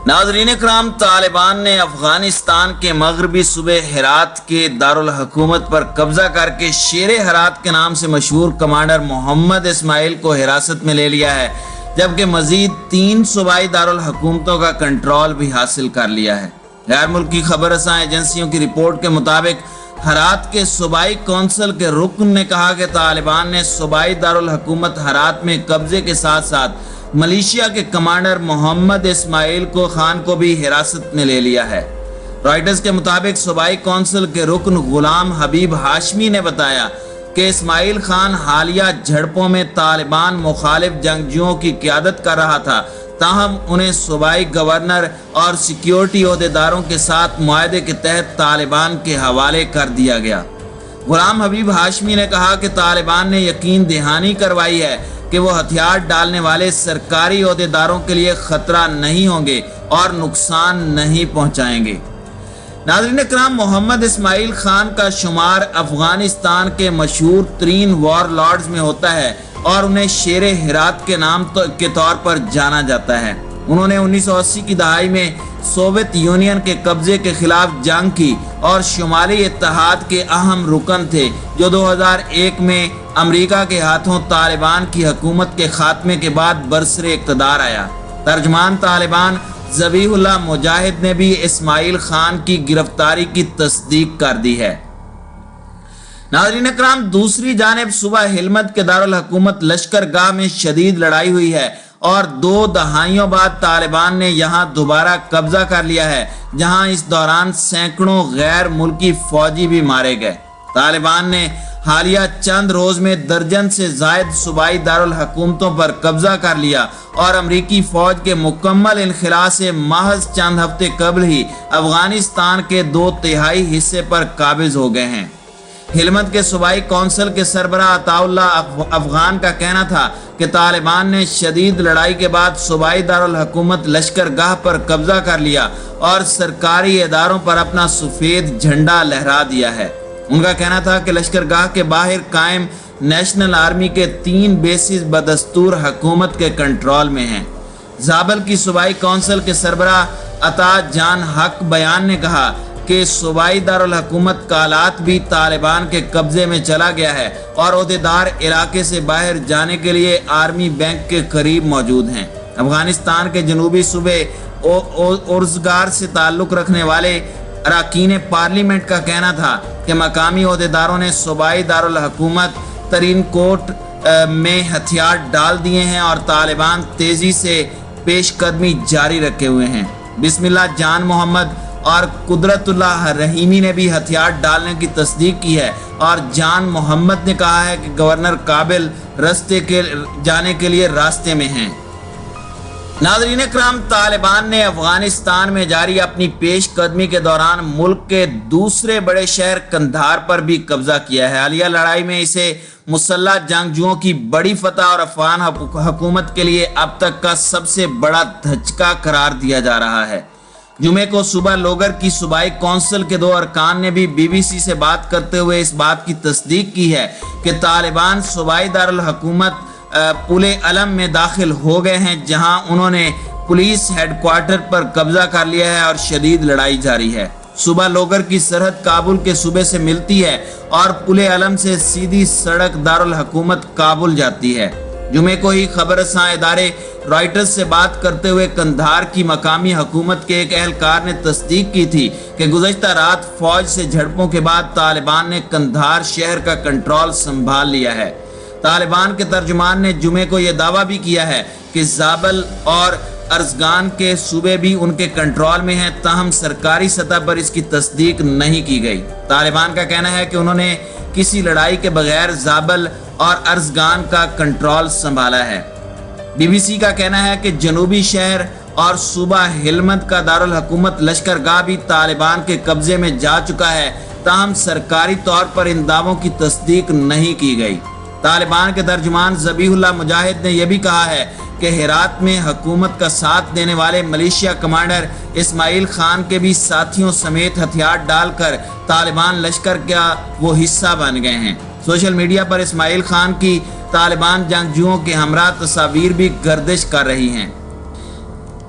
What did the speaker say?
ناظرین اکرام، طالبان نے افغانستان کے مغربی صوبے ہرات کے دارالحکومت پر قبضہ کر کے شیر ہرات کے نام سے مشہور کمانڈر محمد اسماعیل کو حراست میں لے لیا ہے، جبکہ مزید 3 صوبائی دارالحکومتوں کا کنٹرول بھی حاصل کر لیا ہے۔ غیر ملکی خبر رساں ایجنسیوں کی رپورٹ کے مطابق ہرات کے صوبائی کونسل کے رکن نے کہا کہ طالبان نے صوبائی دارالحکومت ہرات میں قبضے کے ساتھ ساتھ ملیشیا کے کمانڈر محمد اسماعیل خان کو بھی حراست میں لے لیا ہے۔ رائٹرز کے مطابق صوبائی کونسل کے رکن غلام حبیب ہاشمی نے بتایا کہ اسماعیل خان حالیہ جھڑپوں میں طالبان مخالف جنگجوؤں کی قیادت کر رہا تھا، تاہم انہیں صوبائی گورنر اور سیکیورٹی عہدیداروں کے ساتھ معاہدے کے تحت طالبان کے حوالے کر دیا گیا۔ غلام حبیب ہاشمی نے کہا کہ طالبان نے یقین دہانی کروائی ہے کہ وہ ہتھیار ڈالنے والے سرکاری عہدیداروں کے لیے خطرہ نہیں ہوں گے اور نقصان نہیں پہنچائیں گے۔ ناظرین اکرام، محمد اسماعیل خان کا شمار افغانستان کے مشہور ترین وار لارڈز میں ہوتا ہے اور انہیں شیر ہرات کے نام کے طور پر جانا جاتا ہے۔ انہوں نے 1980 کی دہائی میں سوویت یونین کے قبضے کے خلاف جنگ کی اور شمالی اتحاد کے اہم رکن تھے، جو 2001 میں امریکہ کے ہاتھوں طالبان کی حکومت کے خاتمے کے بعد برسر اقتدار آیا۔ ترجمان طالبان ذبیح اللہ مجاہد نے بھی اسماعیل خان کی گرفتاری کی تصدیق کر دی ہے۔ ناظرین اکرام، دوسری جانب صوبہ ہلمند کے دارالحکومت لشکر گاہ میں شدید لڑائی ہوئی ہے اور 2 دہائیوں بعد طالبان نے یہاں دوبارہ قبضہ کر لیا ہے، جہاں اس دوران سینکڑوں غیر ملکی فوجی بھی مارے گئے۔ طالبان نے حالیہ چند روز میں درجن سے زائد صوبائی دارالحکومتوں پر قبضہ کر لیا اور امریکی فوج کے مکمل انخلاء سے محض چند ہفتے قبل ہی افغانستان کے 2/3 حصے پر قابض ہو گئے ہیں۔ ہلمند کے صوبائی کونسل کے سربراہ عطا اللہ افغان کا کہنا تھا کہ طالبان نے شدید لڑائی کے بعد صوبائی دارالحکومت لشکر گاہ پر قبضہ کر لیا اور سرکاری اداروں پر اپنا سفید جھنڈا لہرا دیا ہے۔ ان کا کہنا تھا کہ لشکر گاہ کے باہر قائم نیشنل آرمی کے 3 بیسز بدستور حکومت کے کنٹرول میں ہیں۔ زابل کی صوبائی کونسل کے سربراہ عطا جان حق بیان نے کہا کہ صوبائی دارالحکومت کالات بھی طالبان کے قبضے میں چلا گیا ہے اور عہدیدار علاقے سے باہر جانے کے لیے آرمی بینک کے قریب موجود ہیں۔ افغانستان کے جنوبی صوبے اورزگار سے تعلق رکھنے والے اراکین پارلیمنٹ کا کہنا تھا کہ مقامی عہدیداروں نے صوبائی دارالحکومت ترین کوٹ میں ہتھیار ڈال دیے ہیں اور طالبان تیزی سے پیش قدمی جاری رکھے ہوئے ہیں۔ بسم اللہ جان محمد اور قدرت اللہ رحیمی نے بھی ہتھیار ڈالنے کی تصدیق کی ہے اور جان محمد نے کہا ہے کہ گورنر کابل جانے کے لیے راستے میں ہیں۔ ناظرین اکرام، طالبان نے افغانستان میں جاری اپنی پیش قدمی کے دوران ملک کے دوسرے بڑے شہر قندھار پر بھی قبضہ کیا ہے۔ حالیہ لڑائی میں اسے مسلح جنگجوؤں کی بڑی فتح اور افغان حکومت کے لیے اب تک کا سب سے بڑا دھچکا قرار دیا جا رہا ہے۔ جمعے کو صوبہ لوگر کی صوبائی کونسل کے 2 ارکان نے بھی بی بی سی سے بات کرتے ہوئے اس بات کی تصدیق کی ہے کہ طالبان صوبائی دارالحکومت پولے علم میں داخل ہو گئے ہیں، جہاں انہوں نے پولیس ہیڈ کوارٹر پر قبضہ کر لیا ہے اور شدید لڑائی جاری ہے۔ صوبہ لوگر کی سرحد کابل کے صوبے سے ملتی ہے اور پولے علم سے سیدھی سڑک دارالحکومت کابل جاتی ہے۔ جمعے کو ہی خبر رساں ادارے رائٹرز سے بات کرتے ہوئے قندھار کی مقامی حکومت کے ایک اہلکار نے تصدیق کی تھی کہ گزشتہ رات فوج سے جھڑپوں کے بعد طالبان نے قندھار شہر کا کنٹرول سنبھال لیا ہے۔ طالبان کے ترجمان نے جمعے کو یہ دعویٰ بھی کیا ہے کہ زابل اور ارزگان کے صوبے بھی ان کے کنٹرول میں ہیں، تاہم سرکاری سطح پر اس کی تصدیق نہیں کی گئی۔ طالبان کا کہنا ہے کہ انہوں نے کسی لڑائی کے بغیر زابل اور ارزگان کا کنٹرول سنبھالا ہے۔ بی بی سی کا کہنا ہے کہ جنوبی شہر اور صوبہ ہلمند کا دارالحکومت لشکر گاہ بھی طالبان کے قبضے میں جا چکا ہے، تاہم سرکاری طور پر ان دعووں کی تصدیق نہیں کی گئی۔ طالبان کے ترجمان ذبیح اللہ مجاہد نے یہ بھی کہا ہے کہ ہرات میں حکومت کا ساتھ دینے والے ملیشیا کمانڈر اسماعیل خان کے بھی ساتھیوں سمیت ہتھیار ڈال کر طالبان لشکر کا وہ حصہ بن گئے ہیں۔ سوشل میڈیا پر اسماعیل خان کی طالبان جنگجوؤں کے ہمراہ تصاویر بھی گردش کر رہی ہیں۔